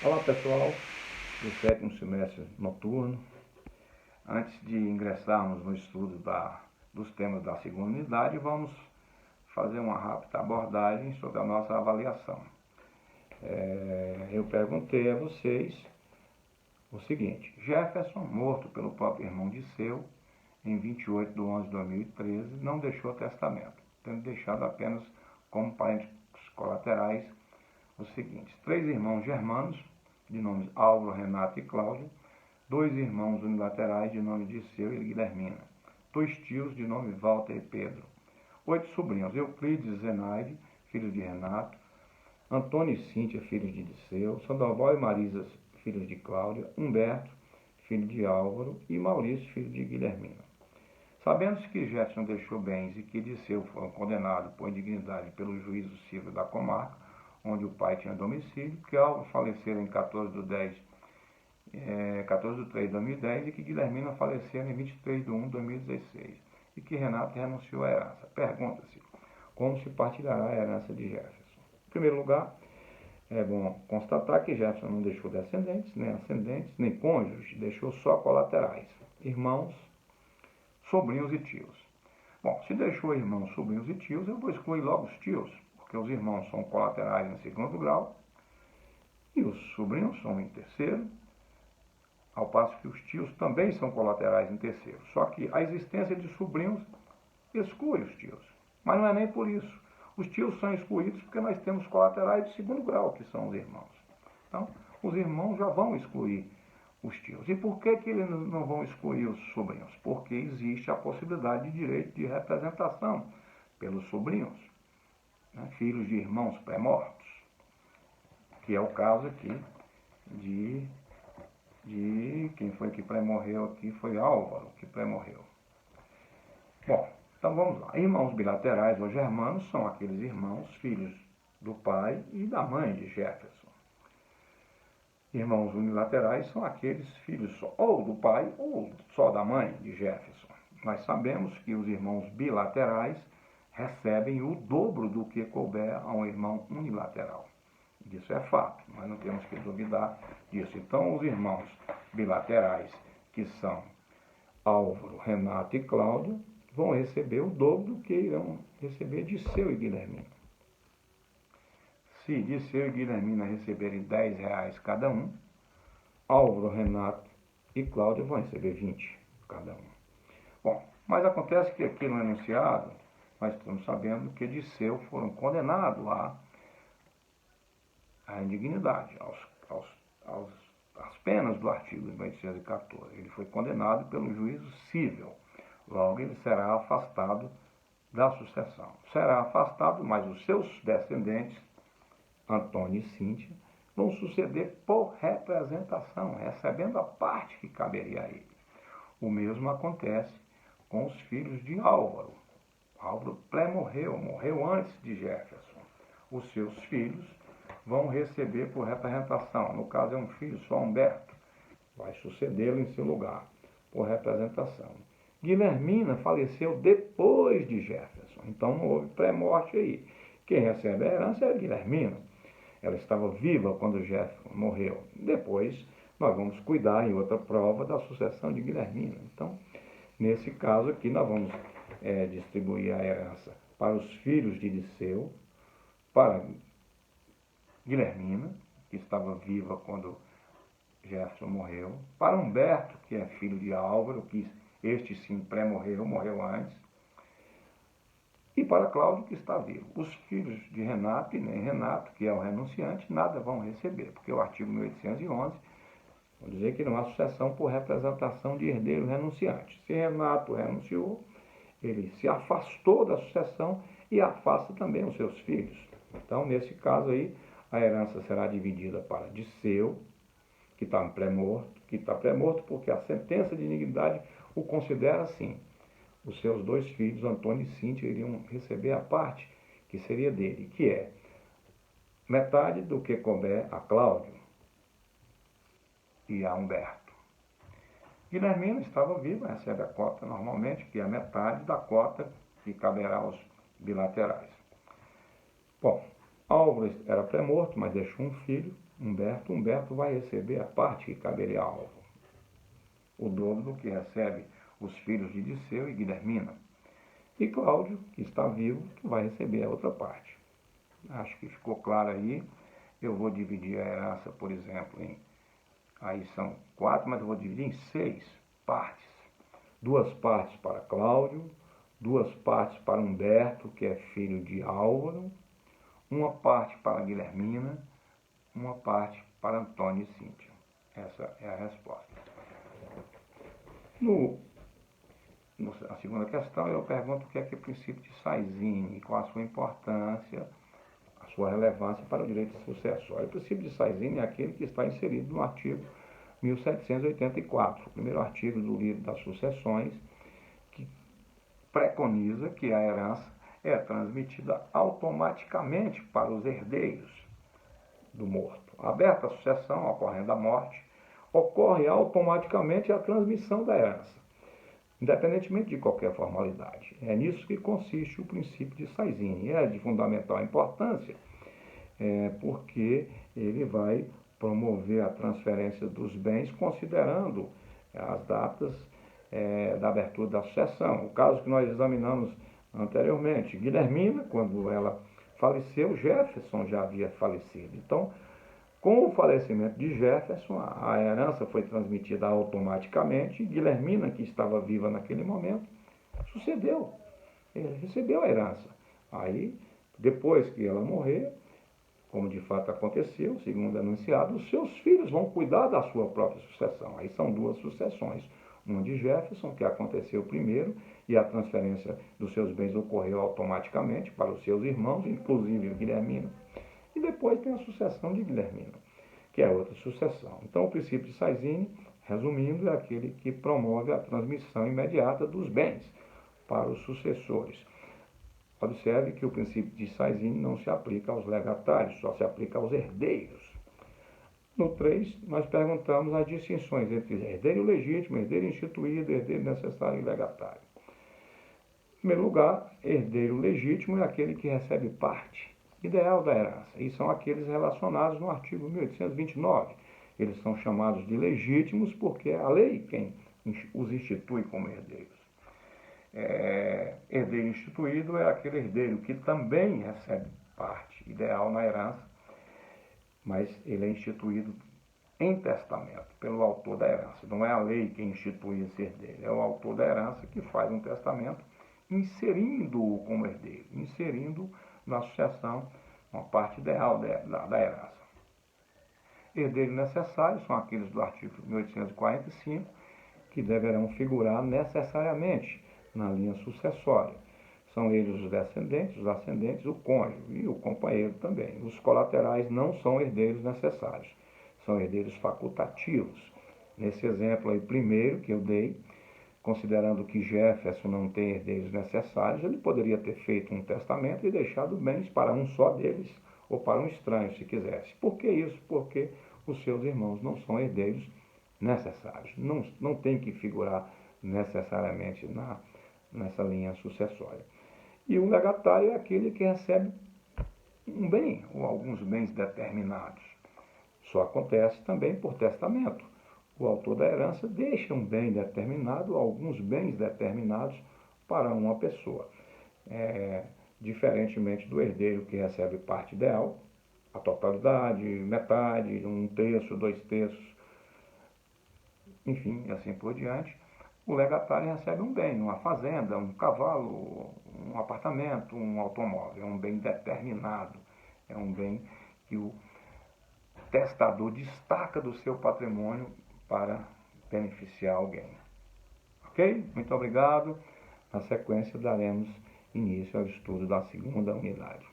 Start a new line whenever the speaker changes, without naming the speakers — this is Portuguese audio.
Olá pessoal do sétimo semestre noturno. Antes de ingressarmos no estudo dos temas da segunda unidade, vamos fazer uma rápida abordagem sobre a nossa avaliação. Eu perguntei a vocês o seguinte: Jefferson, morto pelo próprio irmão Disseu, em 28 de 11 de 2013, não deixou testamento, tendo deixado apenas como parentes colaterais os seguintes: 3 irmãos germanos, de nomes Álvaro, Renato e Cláudio, 2 irmãos unilaterais, de nome Disseu e Guilhermina, 2 tios, de nome Walter e Pedro, 8 sobrinhos: Euclides e Zenaide, filhos de Renato, Antônio e Cíntia, filhos de Disseu, Sandoval e Marisa, filhos de Cláudia, Humberto, filho de Álvaro, e Maurício, filho de Guilhermina. Sabendo-se que Jefferson deixou bens e que Disseu foram condenados por indignidade pelo juízo civil da comarca, onde o pai tinha domicílio, que Álvaro faleceu em 14 de 3 de 2010 e que Guilhermina faleceu em 23 de 1 de 2016 e que Renato renunciou à herança. Pergunta-se: como se partilhará a herança de Jefferson? Em primeiro lugar, é bom constatar que Jefferson não deixou descendentes, nem ascendentes, nem cônjuges, deixou só colaterais: irmãos, sobrinhos e tios. Bom, se deixou irmãos, sobrinhos e tios, eu vou excluir logo os tios, porque os irmãos são colaterais em segundo grau e os sobrinhos são em terceiro, ao passo que os tios também são colaterais em terceiro. Só que a existência de sobrinhos exclui os tios. Mas não é nem por isso. Os tios são excluídos porque nós temos colaterais de segundo grau, que são os irmãos. Então, os irmãos já vão excluir os tios. E por que eles não vão excluir os sobrinhos? Porque existe a possibilidade de direito de representação pelos sobrinhos, né, filhos de irmãos pré-mortos, que é o caso aqui de quem foi que pré-morreu aqui foi Álvaro, que pré-morreu. Bom, então vamos lá. Irmãos bilaterais ou germanos são aqueles irmãos, filhos do pai e da mãe de Jefferson. Irmãos unilaterais são aqueles filhos só, ou do pai ou só da mãe de Jefferson. Nós sabemos que os irmãos bilaterais recebem o dobro do que couber a um irmão unilateral. Isso é fato, nós não temos que duvidar disso. Então, os irmãos bilaterais, que são Álvaro, Renato e Cláudio, vão receber o dobro do que irão receber Disseu e Guilhermina. Se Disseu e Guilhermina receberem R$10 cada um, Álvaro, Renato e Cláudio vão receber 20 cada um. Bom, mas acontece que aqui no enunciado, nós estamos sabendo que Disseu foram condenados à indignidade, às penas do artigo 814. Ele foi condenado pelo juízo civil. Logo, ele será afastado da sucessão. Será afastado, mas os seus descendentes, Antônio e Cíntia, vão suceder por representação, recebendo a parte que caberia a ele. O mesmo acontece com os filhos de Álvaro. Álvaro pré-morreu, morreu antes de Jefferson. Os seus filhos vão receber por representação. No caso, é um filho só, Humberto, vai sucedê-lo em seu lugar, por representação. Guilhermina faleceu depois de Jefferson, então não houve pré-morte aí. Quem recebe a herança é a Guilhermina. Ela estava viva quando Jefferson morreu. Depois, nós vamos cuidar em outra prova da sucessão de Guilhermina. Então, nesse caso aqui, nós vamos distribuir a herança para os filhos de Disseu, para Guilhermina, que estava viva quando Jefferson morreu, para Humberto, que é filho de Álvaro, que este sim pré-morreu, morreu antes, e para Cláudio, que está vivo. Os filhos de Renato e nem Renato, que é o renunciante, nada vão receber, porque o artigo 1811 vai dizer que não há sucessão por representação de herdeiro renunciante. Se Renato renunciou, ele se afastou da sucessão e afasta também os seus filhos. Então, nesse caso aí, a herança será dividida para Disseu, que está pré-morto porque a sentença de indignidade o considera assim. Os seus 2 filhos, Antônio e Cíntia, iriam receber a parte que seria dele, que é metade do que couber a Cláudio e a Humberto. Guilhermina estava viva, recebe a cota normalmente, que é a metade da cota que caberá aos bilaterais. Bom, Álvaro era pré-morto, mas deixou um filho, Humberto vai receber a parte que caberia ao alvo, o dobro do que recebe os filhos de Disseu e Guilhermina. E Cláudio, que está vivo, que vai receber a outra parte. Acho que ficou claro aí. Eu vou dividir a herança, por exemplo, aí são 4, mas eu vou dividir em 6 partes. 2 partes para Cláudio, 2 partes para Humberto, que é filho de Álvaro, 1 parte para Guilhermina, 1 parte para Antônio e Cíntia. Essa é a resposta. A segunda questão, eu pergunto o que é o princípio de Saizine, qual a sua importância, a sua relevância para o direito sucessório. O princípio de Saizine é aquele que está inserido no artigo 1784, o primeiro artigo do livro das sucessões, que preconiza que a herança é transmitida automaticamente para os herdeiros do morto. Aberta a sucessão, ocorrendo a morte, ocorre automaticamente a transmissão da herança, independentemente de qualquer formalidade. É nisso que consiste o princípio de Saizine. É de fundamental importância, porque ele vai promover a transferência dos bens considerando as datas da abertura da sucessão. O caso que nós examinamos anteriormente, Guilhermina, quando ela faleceu, Jefferson já havia falecido. Então, com o falecimento de Jefferson, a herança foi transmitida automaticamente. Guilhermina, que estava viva naquele momento, sucedeu, recebeu a herança. Aí, depois que ela morrer, como de fato aconteceu, segundo anunciado, os seus filhos vão cuidar da sua própria sucessão. Aí são 2 sucessões. Uma de Jefferson, que aconteceu primeiro, e a transferência dos seus bens ocorreu automaticamente para os seus irmãos, inclusive Guilhermina. E depois tem a sucessão de Guilhermina, que é outra sucessão. Então, o princípio de Saizine, resumindo, é aquele que promove a transmissão imediata dos bens para os sucessores. Observe que o princípio de Saizine não se aplica aos legatários, só se aplica aos herdeiros. No 3, nós perguntamos as distinções entre herdeiro legítimo, herdeiro instituído, herdeiro necessário e legatário. Em primeiro lugar, herdeiro legítimo é aquele que recebe parte ideal da herança, e são aqueles relacionados no artigo 1829. Eles são chamados de legítimos porque é a lei quem os institui como herdeiros. Herdeiro instituído é aquele herdeiro que também recebe parte ideal na herança, mas ele é instituído em testamento pelo autor da herança. Não é a lei quem institui esse herdeiro, é o autor da herança que faz um testamento inserindo-o como herdeiro, inserindo na sucessão uma parte ideal da herança. Herdeiros necessários são aqueles do artigo 1845 que deverão figurar necessariamente na linha sucessória. São eles os ascendentes, o cônjuge e o companheiro também. Os colaterais não são herdeiros necessários, são herdeiros facultativos. Nesse exemplo aí primeiro que eu dei, considerando que Jefferson não tem herdeiros necessários, ele poderia ter feito um testamento e deixado bens para um só deles ou para um estranho, se quisesse. Por que isso? Porque os seus irmãos não são herdeiros necessários. Não tem que figurar necessariamente nessa linha sucessória. E o legatário é aquele que recebe um bem ou alguns bens determinados. Só acontece também por testamento. O autor da herança deixa um bem determinado, alguns bens determinados para uma pessoa. Diferentemente do herdeiro que recebe parte ideal, a totalidade, metade, 1/3, 2/3, enfim, e assim por diante, o legatário recebe um bem, uma fazenda, um cavalo, um apartamento, um automóvel. É um bem determinado, é um bem que o testador destaca do seu patrimônio para beneficiar alguém. Ok? Muito obrigado. Na sequência, daremos início ao estudo da segunda unidade.